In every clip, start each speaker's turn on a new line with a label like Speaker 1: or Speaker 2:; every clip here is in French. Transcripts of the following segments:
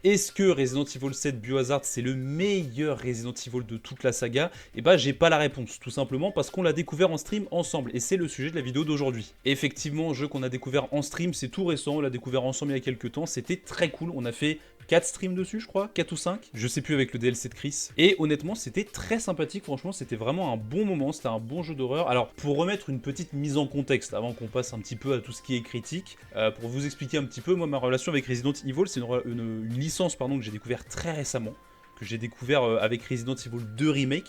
Speaker 1: est-ce que Resident Evil 7 Biohazard c'est le meilleur Resident Evil de toute la saga? Et bah j'ai pas la réponse, tout simplement parce qu'on l'a découvert en stream ensemble, et c'est le sujet de la vidéo d'aujourd'hui. Effectivement, jeu qu'on a découvert en stream, c'est tout récent, on l'a découvert ensemble il y a quelques temps, c'était très cool, on a fait 4 streams dessus je crois, 4 ou 5, je sais plus avec le DLC de Chris. Et honnêtement c'était très sympathique, franchement c'était vraiment un bon moment, c'était un bon jeu d'horreur. Alors pour remettre une petite mise en contexte, avant qu'on passe un petit peu à tout ce qui est critique, pour vous expliquer un petit peu, moi ma relation avec Resident Evil, c'est une licence pardon, que j'ai découvert très récemment, que j'ai découvert avec Resident Evil 2 Remake,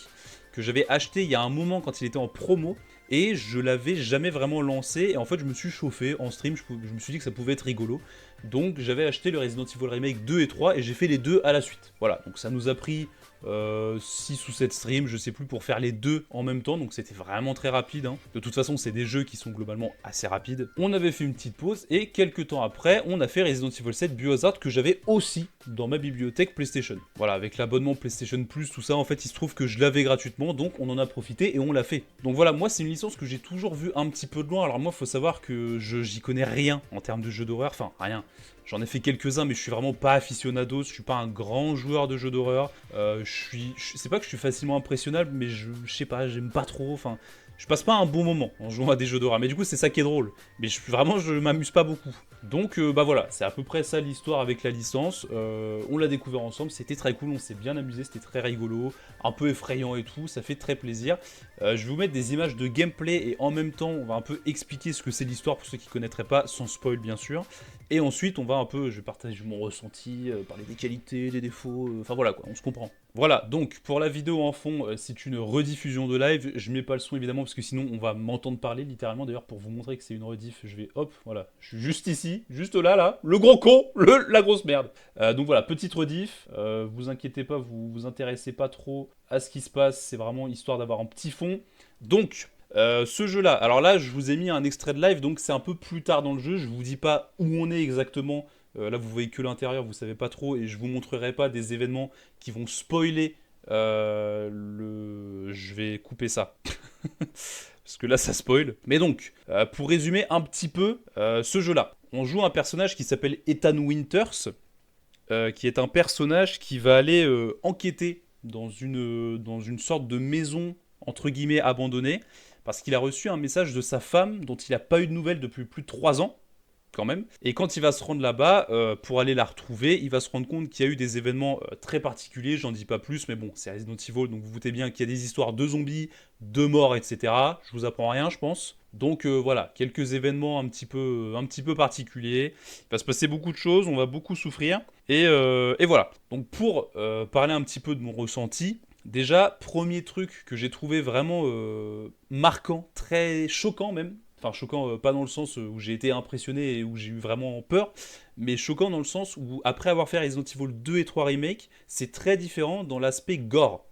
Speaker 1: que j'avais acheté il y a un moment quand il était en promo, et je l'avais jamais vraiment lancé, et en fait je me suis chauffé en stream, je me suis dit que ça pouvait être rigolo, donc j'avais acheté le Resident Evil Remake 2 et 3, et j'ai fait les deux à la suite. Voilà, donc ça nous a pris 6 ou 7 streams, je sais plus, pour faire les deux en même temps, donc c'était vraiment très rapide, hein. De toute façon, c'est des jeux qui sont globalement assez rapides. On avait fait une petite pause, et quelques temps après, on a fait Resident Evil 7 Biohazard, que j'avais aussi dans ma bibliothèque PlayStation. Voilà, avec l'abonnement PlayStation Plus, tout ça, en fait, il se trouve que je l'avais gratuitement, donc on en a profité et on l'a fait. Donc voilà, moi, c'est une licence que j'ai toujours vue un petit peu de loin. Alors moi, faut savoir que j'y connais rien en termes de jeux d'horreur, enfin, rien. J'en ai fait quelques-uns, mais je suis vraiment pas aficionado, je suis pas un grand joueur de jeux d'horreur. C'est pas que je suis facilement impressionnable, mais je sais pas, j'aime pas trop, enfin... Je passe pas un bon moment en jouant à des jeux d'horreur, mais du coup c'est ça qui est drôle. Mais vraiment je m'amuse pas beaucoup. Donc bah voilà, c'est à peu près ça l'histoire avec la licence. On l'a découvert ensemble, c'était très cool, on s'est bien amusé, c'était très rigolo, un peu effrayant et tout, ça fait très plaisir. Je vais vous mettre des images de gameplay et en même temps on va un peu expliquer ce que c'est l'histoire pour ceux qui connaîtraient pas, sans spoil bien sûr. Et ensuite, on va un peu, je vais partager mon ressenti, parler des qualités, des défauts, enfin voilà quoi, on se comprend. Voilà, donc pour la vidéo en fond, c'est une rediffusion de live, je mets pas le son évidemment parce que sinon on va m'entendre parler littéralement. D'ailleurs pour vous montrer que c'est une rediff, je vais hop, voilà, je suis juste ici, juste là, le gros con, la grosse merde. Donc voilà, petite rediff, vous inquiétez pas, vous intéressez pas trop à ce qui se passe, c'est vraiment histoire d'avoir un petit fond. Donc... ce jeu-là, alors là, je vous ai mis un extrait de live, donc c'est un peu plus tard dans le jeu. Je vous dis pas où on est exactement. Là, vous voyez que l'intérieur, vous savez pas trop, et je vous montrerai pas des événements qui vont spoiler le. Je vais couper ça. Parce que là, ça spoil. Mais donc, pour résumer un petit peu ce jeu-là, on joue un personnage qui s'appelle Ethan Winters, qui est un personnage qui va aller enquêter dans une sorte de maison entre guillemets abandonnée, parce qu'il a reçu un message de sa femme dont il n'a pas eu de nouvelles depuis plus de 3 ans, quand même. Et quand il va se rendre là-bas, pour aller la retrouver, il va se rendre compte qu'il y a eu des événements très particuliers, j'en dis pas plus, mais bon, c'est Resident Evil, donc vous vous doutez bien qu'il y a des histoires de zombies, de morts, etc. Je vous apprends rien, je pense. Donc voilà, quelques événements un petit peu particuliers. Il va se passer beaucoup de choses, on va beaucoup souffrir. Et voilà. Donc pour parler un petit peu de mon ressenti, déjà, premier truc que j'ai trouvé vraiment marquant, très choquant même. Enfin, choquant, pas dans le sens où j'ai été impressionné et où j'ai eu vraiment peur, mais choquant dans le sens où, après avoir fait Resident Evil 2 et 3 Remake, c'est très différent dans l'aspect gore.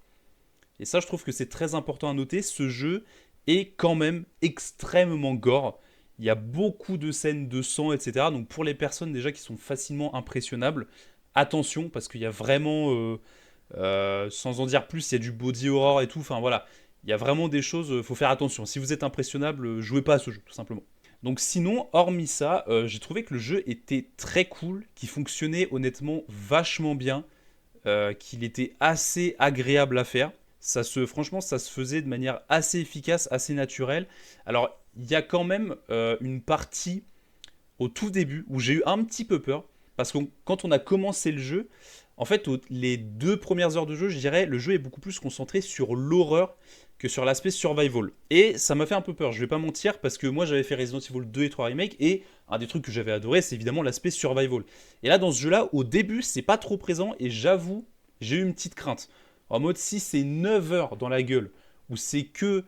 Speaker 1: Et ça, je trouve que c'est très important à noter. Ce jeu est quand même extrêmement gore. Il y a beaucoup de scènes de sang, etc. Donc pour les personnes déjà qui sont facilement impressionnables, attention, parce qu'il y a vraiment... sans en dire plus, il y a du body horror et tout. Enfin voilà, il y a vraiment des choses, faut faire attention. Si vous êtes impressionnable, jouez pas à ce jeu, tout simplement. Donc sinon, hormis ça, j'ai trouvé que le jeu était très cool, qu'il fonctionnait honnêtement vachement bien, qu'il était assez agréable à faire. Franchement, ça se faisait de manière assez efficace, assez naturelle. Alors, il y a quand même une partie au tout début où j'ai eu un petit peu peur, parce que quand on a commencé le jeu, en fait, les 2 premières heures de jeu, je dirais, le jeu est beaucoup plus concentré sur l'horreur que sur l'aspect survival. Et ça m'a fait un peu peur, je vais pas mentir, parce que moi j'avais fait Resident Evil 2 et 3 Remake, et un des trucs que j'avais adoré, c'est évidemment l'aspect survival. Et là, dans ce jeu-là, au début, c'est pas trop présent, et j'avoue, j'ai eu une petite crainte. En mode, si c'est 9 heures dans la gueule, où c'est que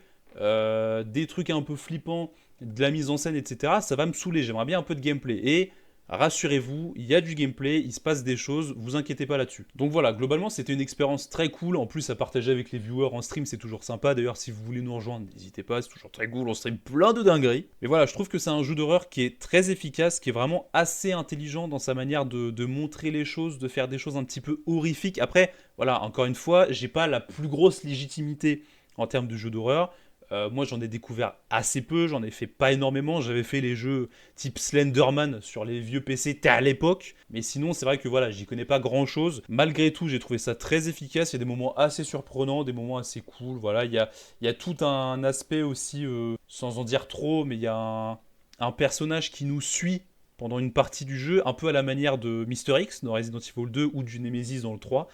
Speaker 1: des trucs un peu flippants, de la mise en scène, etc., ça va me saouler, j'aimerais bien un peu de gameplay. Et rassurez-vous, il y a du gameplay, il se passe des choses, vous inquiétez pas là-dessus. Donc voilà, globalement c'était une expérience très cool, en plus à partager avec les viewers en stream c'est toujours sympa, d'ailleurs si vous voulez nous rejoindre, n'hésitez pas, c'est toujours très cool, on stream plein de dingueries. Mais voilà, je trouve que c'est un jeu d'horreur qui est très efficace, qui est vraiment assez intelligent dans sa manière de montrer les choses, de faire des choses un petit peu horrifiques. Après, voilà, encore une fois, j'ai pas la plus grosse légitimité en termes de jeu d'horreur. Moi, j'en ai découvert assez peu, j'en ai fait pas énormément. J'avais fait les jeux type Slenderman sur les vieux PC à l'époque. Mais sinon, c'est vrai que voilà, j'y connais pas grand-chose. Malgré tout, j'ai trouvé ça très efficace. Il y a des moments assez surprenants, des moments assez cool. Voilà, il y a tout un aspect aussi, sans en dire trop, mais il y a un personnage qui nous suit pendant une partie du jeu, un peu à la manière de Mister X dans Resident Evil 2 ou du Nemesis dans le 3.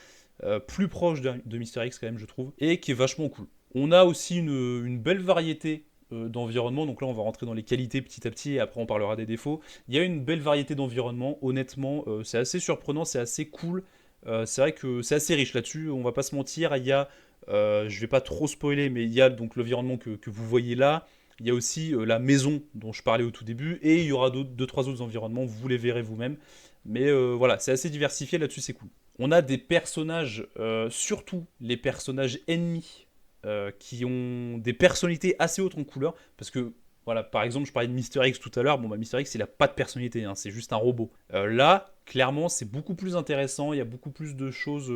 Speaker 1: Plus proche de Mister X quand même, je trouve, et qui est vachement cool. On a aussi une belle variété d'environnements, donc là on va rentrer dans les qualités petit à petit et après on parlera des défauts. Il y a une belle variété d'environnements, honnêtement, c'est assez surprenant, c'est assez cool. C'est vrai que c'est assez riche là-dessus, on va pas se mentir. Il y a, je vais pas trop spoiler, mais il y a donc l'environnement que vous voyez là. Il y a aussi la maison dont je parlais au tout début, et il y aura deux, trois autres environnements, vous les verrez vous-même. Mais voilà, c'est assez diversifié là-dessus, c'est cool. On a des personnages, surtout les personnages ennemis, qui ont des personnalités assez hautes en couleur, parce que voilà, par exemple, je parlais de Mister X tout à l'heure. Bon, bah, Mister X, il a pas de personnalité, hein, c'est juste un robot. Là, clairement, c'est beaucoup plus intéressant. Il y a beaucoup plus de choses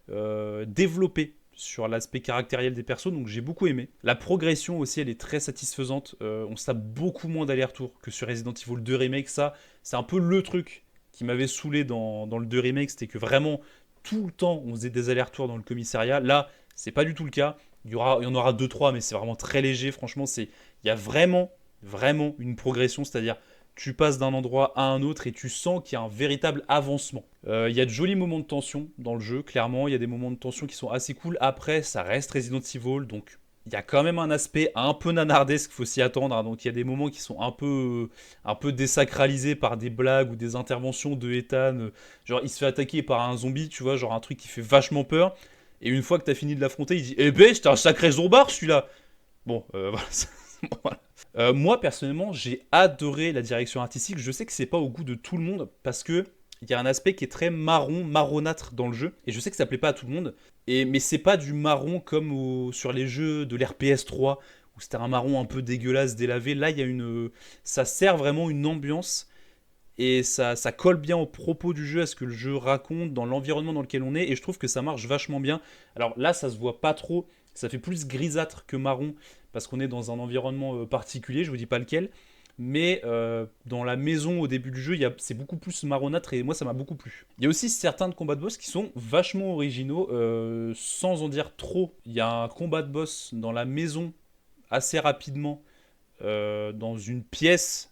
Speaker 1: développées sur l'aspect caractériel des persos, donc j'ai beaucoup aimé. La progression aussi, elle est très satisfaisante. On se tape beaucoup moins d'allers-retours que sur Resident Evil 2 Remake. Ça, c'est un peu le truc qui m'avait saoulé dans le 2 Remake, c'était que vraiment, tout le temps, on faisait des allers-retours dans le commissariat. Là, c'est pas du tout le cas. Il y en aura deux trois, mais c'est vraiment très léger. Franchement, il y a vraiment, vraiment une progression, c'est-à-dire tu passes d'un endroit à un autre et tu sens qu'il y a un véritable avancement. Il y a de jolis moments de tension dans le jeu, clairement. Il y a des moments de tension qui sont assez cool. Après, ça reste Resident Evil, donc il y a quand même un aspect un peu nanardesque, il faut s'y attendre, hein. Donc il y a des moments qui sont un peu désacralisés par des blagues ou des interventions de Ethan. Genre, il se fait attaquer par un zombie, tu vois, genre un truc qui fait vachement peur. Et une fois que t'as fini de l'affronter, il dit eh ben, c'était un sacré zombard celui-là. Bon, voilà. Voilà. Moi, personnellement, j'ai adoré la direction artistique. Je sais que c'est pas au goût de tout le monde parce que il y a un aspect qui est très marronâtre dans le jeu. Et je sais que ça plaît pas à tout le monde. Mais c'est pas du marron comme sur les jeux de l'RPS 3 où c'était un marron un peu dégueulasse, délavé. Là, il y a ça sert vraiment une ambiance et ça colle bien au propos du jeu, à ce que le jeu raconte, dans l'environnement dans lequel on est, et je trouve que ça marche vachement bien. Alors là, ça se voit pas trop, ça fait plus grisâtre que marron, parce qu'on est dans un environnement particulier, je vous dis pas lequel, mais dans la maison au début du jeu, c'est beaucoup plus marronâtre, et moi ça m'a beaucoup plu. Il y a aussi certains de combats de boss qui sont vachement originaux, sans en dire trop. Il y a un combat de boss dans la maison, assez rapidement, dans une pièce.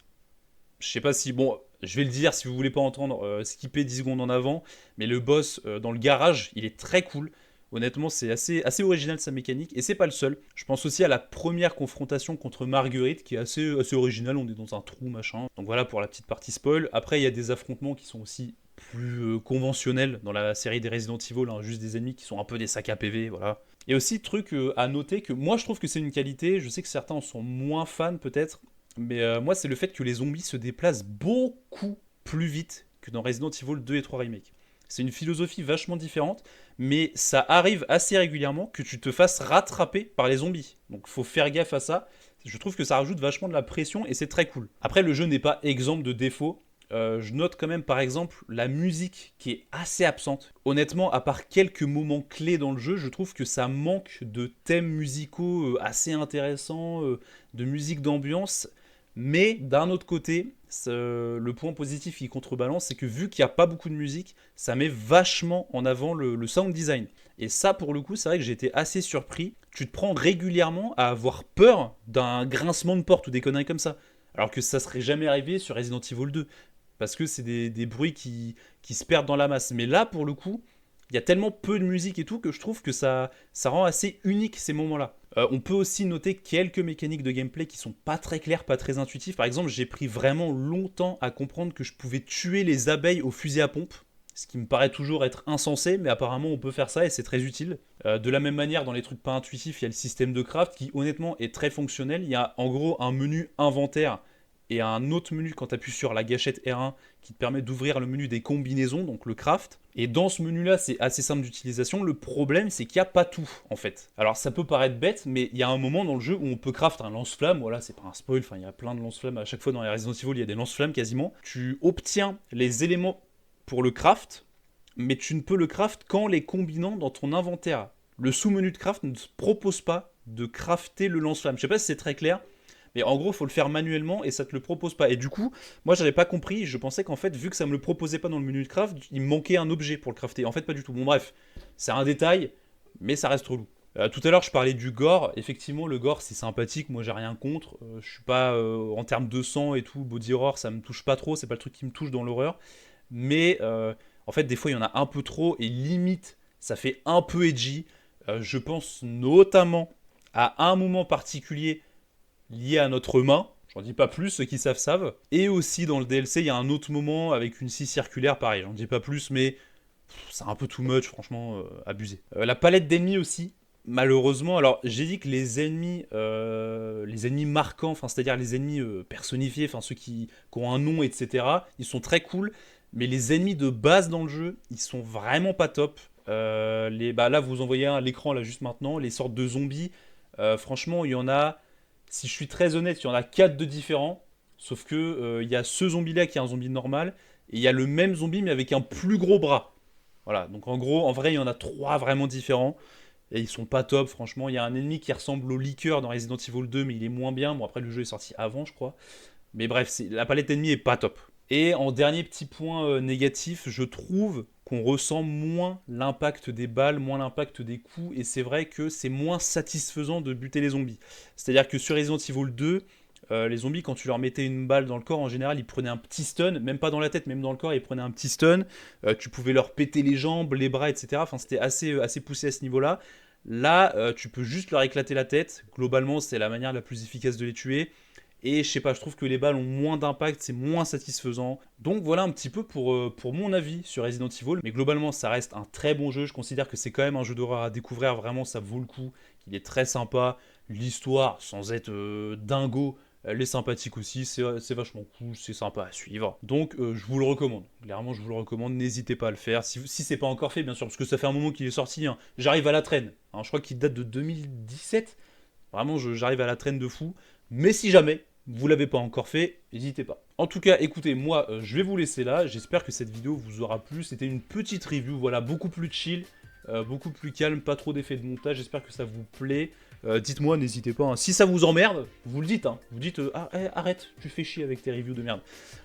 Speaker 1: Je sais pas si, bon, je vais le dire si vous voulez pas entendre, skipper 10 secondes en avant, mais le boss dans le garage, il est très cool. Honnêtement, c'est assez original sa mécanique, et c'est pas le seul. Je pense aussi à la première confrontation contre Marguerite, qui est assez originale, on est dans un trou, machin. Donc voilà pour la petite partie spoil. Après, il y a des affrontements qui sont aussi plus conventionnels dans la série des Resident Evil, hein, juste des ennemis qui sont un peu des sacs à PV, voilà. Et aussi, truc à noter, que moi je trouve que c'est une qualité, je sais que certains en sont moins fans peut-être, mais moi, c'est le fait que les zombies se déplacent beaucoup plus vite que dans Resident Evil 2 et 3 Remake. C'est une philosophie vachement différente, mais ça arrive assez régulièrement que tu te fasses rattraper par les zombies. Donc faut faire gaffe à ça. Je trouve que ça rajoute vachement de la pression et c'est très cool. Après, le jeu n'est pas exempt de défauts. Je note quand même par exemple la musique qui est assez absente. Honnêtement, à part quelques moments clés dans le jeu, je trouve que ça manque de thèmes musicaux assez intéressants, de musique d'ambiance. Mais d'un autre côté, le point positif qui contrebalance, c'est que vu qu'il n'y a pas beaucoup de musique, ça met vachement en avant le sound design. Et ça, pour le coup, c'est vrai que j'ai été assez surpris. Tu te prends régulièrement à avoir peur d'un grincement de porte ou des conneries comme ça. Alors que ça serait jamais arrivé sur Resident Evil 2. Parce que c'est des bruits qui se perdent dans la masse. Mais là, pour le coup, il y a tellement peu de musique et tout que je trouve que ça rend assez unique ces moments-là. On peut aussi noter quelques mécaniques de gameplay qui sont pas très claires, pas très intuitives. Par exemple, j'ai pris vraiment longtemps à comprendre que je pouvais tuer les abeilles au fusil à pompe. Ce qui me paraît toujours être insensé, mais apparemment on peut faire ça et c'est très utile. De la même manière, dans les trucs pas intuitifs, il y a le système de craft qui honnêtement est très fonctionnel. Il y a en gros un menu inventaire et un autre menu quand tu appuies sur la gâchette R1 qui te permet d'ouvrir le menu des combinaisons, donc le craft. Et dans ce menu-là, c'est assez simple d'utilisation. Le problème, c'est qu'il n'y a pas tout, en fait. Alors, ça peut paraître bête, mais il y a un moment dans le jeu où on peut craft un lance-flamme. Voilà, c'est pas un spoil, enfin, il y a plein de lance-flammes. À chaque fois, dans les Resident Evil, il y a des lance-flammes quasiment. Tu obtiens les éléments pour le craft, mais tu ne peux le craft qu'en les combinant dans ton inventaire. Le sous-menu de craft ne te propose pas de crafter le lance-flamme. Je sais pas si c'est très clair, mais en gros, il faut le faire manuellement et ça te le propose pas. Et du coup, moi, j'avais pas compris. Je pensais qu'en fait, vu que ça me le proposait pas dans le menu de craft, il me manquait un objet pour le crafter. En fait, pas du tout. Bon, bref, c'est un détail, mais ça reste relou. Tout à l'heure, je parlais du gore. Effectivement, le gore, c'est sympathique. Moi, j'ai rien contre. Je suis pas en termes de sang et tout, body horror, ça me touche pas trop. C'est pas le truc qui me touche dans l'horreur. Mais en fait, des fois, il y en a un peu trop et limite, ça fait un peu edgy. Je pense notamment à un moment particulier lié à notre main. J'en dis pas plus, ceux qui savent. Et aussi dans le DLC, il y a un autre moment avec une scie circulaire, pareil. J'en dis pas plus, mais c'est un peu too much, franchement, abusé. La palette d'ennemis aussi, malheureusement. Alors, j'ai dit que les ennemis marquants, enfin, c'est-à-dire les ennemis personnifiés, enfin, ceux qui ont un nom, etc., ils sont très cool. Mais les ennemis de base dans le jeu, ils sont vraiment pas top. Là, vous en voyez un à l'écran, là, juste maintenant. Les sortes de zombies, franchement, il y en a. Si je suis très honnête, il y en a 4 de différents. Sauf que il y a ce zombie-là qui est un zombie normal. Et il y a le même zombie, mais avec un plus gros bras. Voilà, donc en gros, en vrai, il y en a 3 vraiment différents. Et ils sont pas top, franchement. Il y a un ennemi qui ressemble au liqueur dans Resident Evil 2, mais il est moins bien. Bon, après, le jeu est sorti avant, je crois. Mais bref, la palette d'ennemis est pas top. Et en dernier petit point négatif, je trouve qu'on ressent moins l'impact des balles, moins l'impact des coups, et c'est vrai que c'est moins satisfaisant de buter les zombies. C'est-à-dire que sur Resident Evil 2, les zombies, quand tu leur mettais une balle dans le corps, en général, ils prenaient un petit stun, même pas dans la tête, même dans le corps, ils prenaient un petit stun. Tu pouvais leur péter les jambes, les bras, etc. Enfin, c'était assez poussé à ce niveau-là. Là, tu peux juste leur éclater la tête. Globalement, c'est la manière la plus efficace de les tuer. Et je sais pas, je trouve que les balles ont moins d'impact, c'est moins satisfaisant. Donc voilà un petit peu pour mon avis sur Resident Evil. Mais globalement, ça reste un très bon jeu. Je considère que c'est quand même un jeu d'horreur à découvrir. Vraiment, ça vaut le coup. Il est très sympa. L'histoire, sans être dingo, elle est sympathique aussi. C'est vachement cool, c'est sympa à suivre. Donc je vous le recommande. Clairement, je vous le recommande. N'hésitez pas à le faire. Si c'est pas encore fait, bien sûr, parce que ça fait un moment qu'il est sorti. Hein. J'arrive à la traîne. Hein, je crois qu'il date de 2017. Vraiment, j'arrive à la traîne de fou. Mais si jamais vous l'avez pas encore fait, n'hésitez pas. En tout cas, écoutez, moi, je vais vous laisser là. J'espère que cette vidéo vous aura plu. C'était une petite review, voilà, beaucoup plus chill, beaucoup plus calme, pas trop d'effets de montage. J'espère que ça vous plaît. Dites-moi, n'hésitez pas. Hein. Si ça vous emmerde, vous le dites. Hein. Vous dites, arrête, tu fais chier avec tes reviews de merde.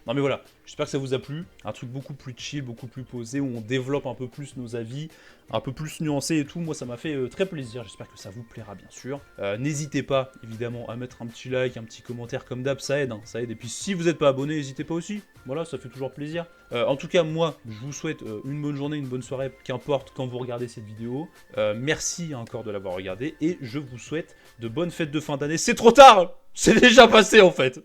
Speaker 1: Non mais voilà, j'espère que ça vous a plu. Un truc beaucoup plus chill, beaucoup plus posé, où on développe un peu plus nos avis, un peu plus nuancé et tout. Moi, ça m'a fait très plaisir. J'espère que ça vous plaira, bien sûr. N'hésitez pas, évidemment, à mettre un petit like, un petit commentaire comme d'hab. Ça aide, hein, ça aide. Et puis, si vous n'êtes pas abonné, n'hésitez pas aussi. Voilà, ça fait toujours plaisir. En tout cas, moi, je vous souhaite une bonne journée, une bonne soirée, qu'importe quand vous regardez cette vidéo. Merci encore de l'avoir regardé et je vous souhaite de bonnes fêtes de fin d'année. C'est trop tard! C'est déjà passé en fait!